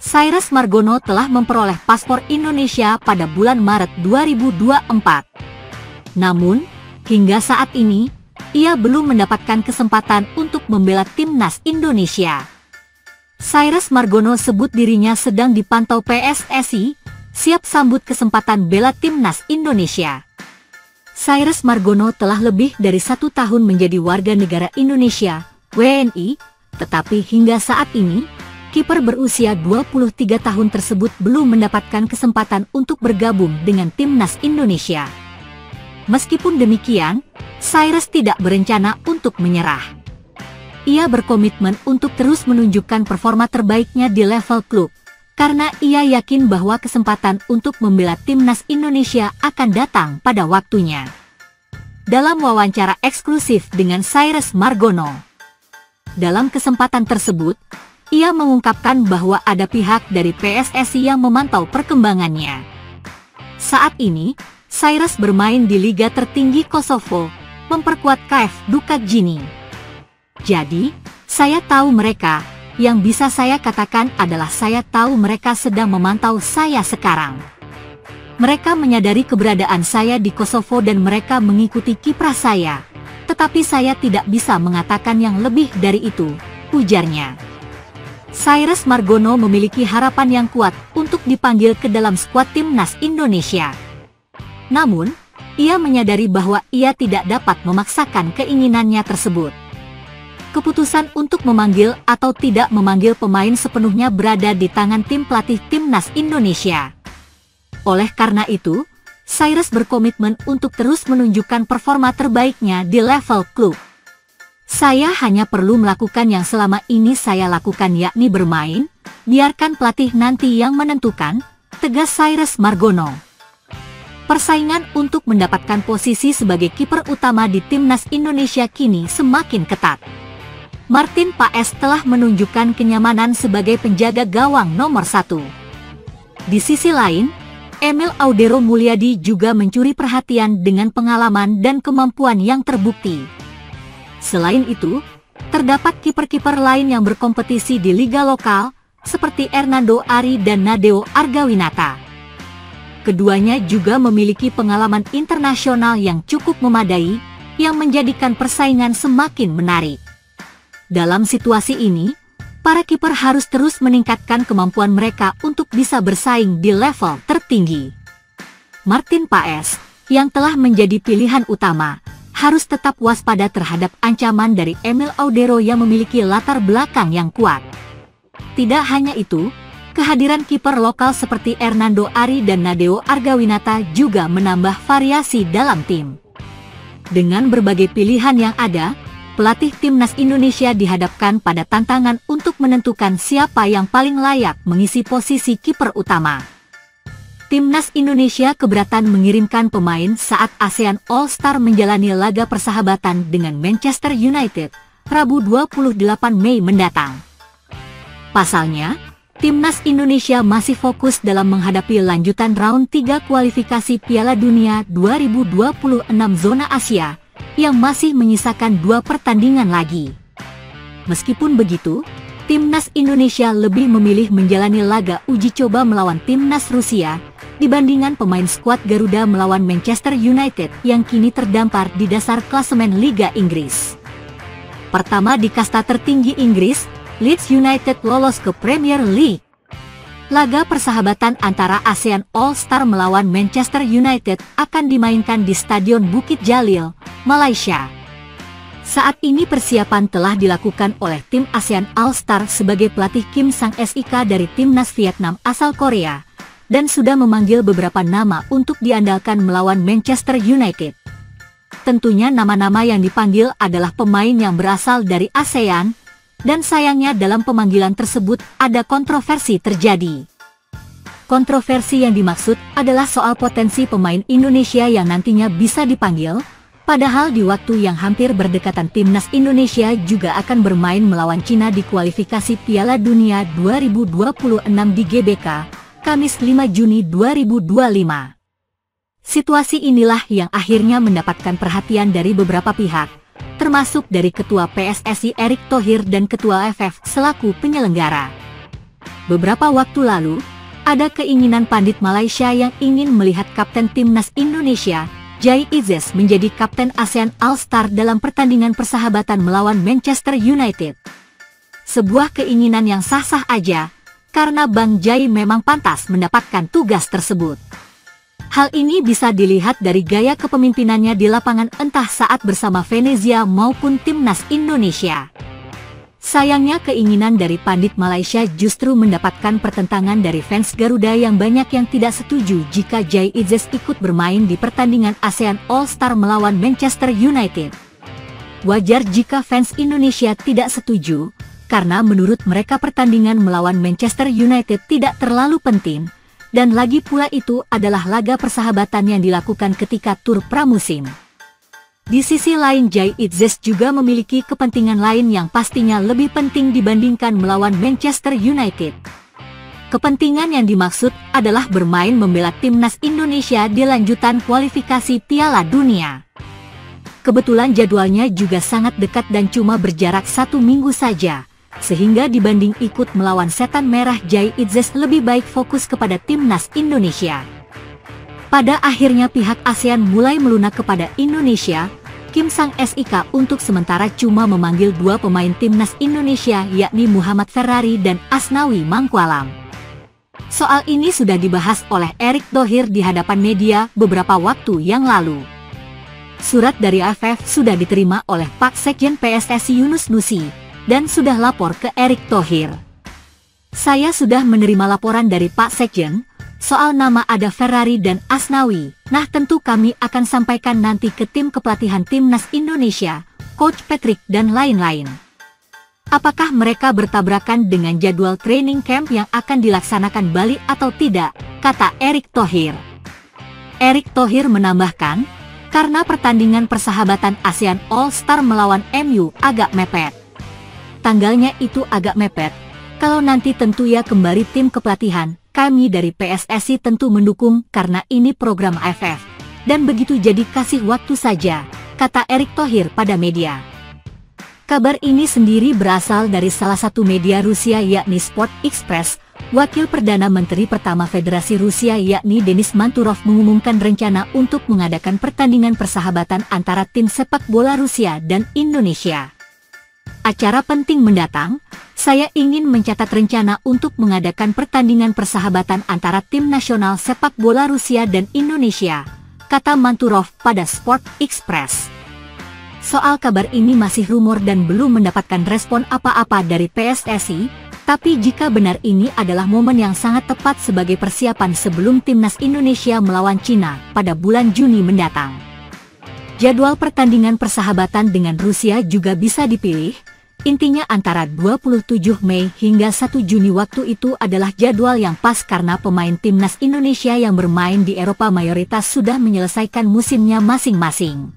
Cyrus Margono telah memperoleh paspor Indonesia pada bulan Maret 2024. Namun, hingga saat ini, ia belum mendapatkan kesempatan untuk membela timnas Indonesia. Cyrus Margono sebut dirinya sedang dipantau PSSI, siap sambut kesempatan bela timnas Indonesia. Cyrus Margono telah lebih dari 1 tahun menjadi warga negara Indonesia, WNI, tetapi hingga saat ini, kiper berusia 23 tahun tersebut belum mendapatkan kesempatan untuk bergabung dengan timnas Indonesia. Meskipun demikian, Cyrus tidak berencana untuk menyerah. Ia berkomitmen untuk terus menunjukkan performa terbaiknya di level klub, karena ia yakin bahwa kesempatan untuk membela timnas Indonesia akan datang pada waktunya. Dalam wawancara eksklusif dengan Cyrus Margono, dalam kesempatan tersebut, ia mengungkapkan bahwa ada pihak dari PSSI yang memantau perkembangannya. Saat ini, Cyrus bermain di liga tertinggi Kosovo, memperkuat KF Dukat Jini. Jadi, saya tahu mereka, yang bisa saya katakan adalah saya tahu mereka sedang memantau saya sekarang. Mereka menyadari keberadaan saya di Kosovo dan mereka mengikuti kiprah saya, tetapi saya tidak bisa mengatakan yang lebih dari itu, ujarnya. Cyrus Margono memiliki harapan yang kuat untuk dipanggil ke dalam skuad timnas Indonesia. Namun, ia menyadari bahwa ia tidak dapat memaksakan keinginannya tersebut. Keputusan untuk memanggil atau tidak memanggil pemain sepenuhnya berada di tangan tim pelatih timnas Indonesia. Oleh karena itu, Cyrus berkomitmen untuk terus menunjukkan performa terbaiknya di level klub. Saya hanya perlu melakukan yang selama ini saya lakukan, yakni bermain, biarkan pelatih nanti yang menentukan, tegas Cyrus Margono. Persaingan untuk mendapatkan posisi sebagai kiper utama di timnas Indonesia kini semakin ketat. Martin Paes telah menunjukkan kenyamanan sebagai penjaga gawang nomor 1. Di sisi lain, Emil Audero Mulyadi juga mencuri perhatian dengan pengalaman dan kemampuan yang terbukti. Selain itu, terdapat kiper-kiper lain yang berkompetisi di liga lokal, seperti Hernando Ari dan Nadeo Argawinata. Keduanya juga memiliki pengalaman internasional yang cukup memadai, yang menjadikan persaingan semakin menarik. Dalam situasi ini, para kiper harus terus meningkatkan kemampuan mereka untuk bisa bersaing di level tertinggi. Martin Paes, yang telah menjadi pilihan utama, harus tetap waspada terhadap ancaman dari Emil Audero yang memiliki latar belakang yang kuat. Tidak hanya itu, kehadiran kiper lokal seperti Hernando Ari dan Nadeo Argawinata juga menambah variasi dalam tim. Dengan berbagai pilihan yang ada, pelatih timnas Indonesia dihadapkan pada tantangan untuk menentukan siapa yang paling layak mengisi posisi kiper utama. Timnas Indonesia keberatan mengirimkan pemain saat ASEAN All-Star menjalani laga persahabatan dengan Manchester United, Rabu 28 Mei mendatang. Pasalnya, Timnas Indonesia masih fokus dalam menghadapi lanjutan round 3 kualifikasi Piala Dunia 2026 zona Asia, yang masih menyisakan 2 pertandingan lagi. Meskipun begitu, Timnas Indonesia lebih memilih menjalani laga uji coba melawan Timnas Rusia, dibandingkan pemain skuad Garuda melawan Manchester United yang kini terdampar di dasar klasemen Liga Inggris. Pertama di kasta tertinggi Inggris, Leeds United lolos ke Premier League. Laga persahabatan antara ASEAN All-Star melawan Manchester United akan dimainkan di Stadion Bukit Jalil, Malaysia. Saat ini persiapan telah dilakukan oleh tim ASEAN All-Star sebagai pelatih Kim Sang-sik dari timnas Vietnam asal Korea, dan sudah memanggil beberapa nama untuk diandalkan melawan Manchester United. Tentunya nama-nama yang dipanggil adalah pemain yang berasal dari ASEAN, dan sayangnya dalam pemanggilan tersebut ada kontroversi terjadi. Kontroversi yang dimaksud adalah soal potensi pemain Indonesia yang nantinya bisa dipanggil, padahal di waktu yang hampir berdekatan timnas Indonesia juga akan bermain melawan Cina di kualifikasi Piala Dunia 2026 di GBK, Kamis 5 Juni 2025. Situasi inilah yang akhirnya mendapatkan perhatian dari beberapa pihak, termasuk dari Ketua PSSI Erick Thohir dan Ketua AFF selaku penyelenggara. Beberapa waktu lalu, ada keinginan pandit Malaysia yang ingin melihat Kapten Timnas Indonesia, Jai Izzes menjadi Kapten ASEAN All-Star dalam pertandingan persahabatan melawan Manchester United. Sebuah keinginan yang sah-sah aja, karena Bang Jai memang pantas mendapatkan tugas tersebut. Hal ini bisa dilihat dari gaya kepemimpinannya di lapangan entah saat bersama Venezia maupun Timnas Indonesia. Sayangnya keinginan dari pandit Malaysia justru mendapatkan pertentangan dari fans Garuda yang banyak yang tidak setuju jika Jai Izzes ikut bermain di pertandingan ASEAN All-Star melawan Manchester United. Wajar jika fans Indonesia tidak setuju, karena menurut mereka pertandingan melawan Manchester United tidak terlalu penting, dan lagi pula itu adalah laga persahabatan yang dilakukan ketika tur pramusim. Di sisi lain, Jai Izzes juga memiliki kepentingan lain yang pastinya lebih penting dibandingkan melawan Manchester United. Kepentingan yang dimaksud adalah bermain membela Timnas Indonesia di lanjutan kualifikasi Piala Dunia. Kebetulan jadwalnya juga sangat dekat dan cuma berjarak 1 minggu saja, sehingga dibanding ikut melawan Setan Merah, Jai Izzes lebih baik fokus kepada Timnas Indonesia. Pada akhirnya pihak ASEAN mulai melunak kepada Indonesia. Kim Sang SIK untuk sementara cuma memanggil 2 pemain Timnas Indonesia yakni Muhammad Ferrari dan Asnawi Mangkualam. Soal ini sudah dibahas oleh Erick Thohir di hadapan media beberapa waktu yang lalu. Surat dari AFF sudah diterima oleh Pak Sekjen PSSI Yunus Nusi dan sudah lapor ke Erick Thohir. Saya sudah menerima laporan dari Pak Sekjen soal nama ada Ferrari dan Asnawi. Nah, tentu kami akan sampaikan nanti ke tim kepelatihan Timnas Indonesia, Coach Patrick dan lain-lain. Apakah mereka bertabrakan dengan jadwal training camp yang akan dilaksanakan Bali atau tidak, kata Erick Thohir. Erick Thohir menambahkan, karena pertandingan persahabatan ASEAN All-Star melawan MU agak mepet. Tanggalnya itu agak mepet. Kalau nanti tentu ya kembali tim kepelatihan. Kami dari PSSI tentu mendukung karena ini program AFF. Dan begitu jadi kasih waktu saja, kata Erick Thohir pada media. Kabar ini sendiri berasal dari salah satu media Rusia yakni Sport Express. Wakil Perdana Menteri pertama Federasi Rusia yakni Denis Manturov mengumumkan rencana untuk mengadakan pertandingan persahabatan antara tim sepak bola Rusia dan Indonesia. Acara penting mendatang, saya ingin mencatat rencana untuk mengadakan pertandingan persahabatan antara tim nasional sepak bola Rusia dan Indonesia, kata Manturov pada Sport Express. Soal kabar ini masih rumor dan belum mendapatkan respon apa-apa dari PSSI, tapi jika benar ini adalah momen yang sangat tepat sebagai persiapan sebelum Timnas Indonesia melawan Cina pada bulan Juni mendatang. Jadwal pertandingan persahabatan dengan Rusia juga bisa dipilih. Intinya antara 27 Mei hingga 1 Juni waktu itu adalah jadwal yang pas karena pemain Timnas Indonesia yang bermain di Eropa mayoritas sudah menyelesaikan musimnya masing-masing.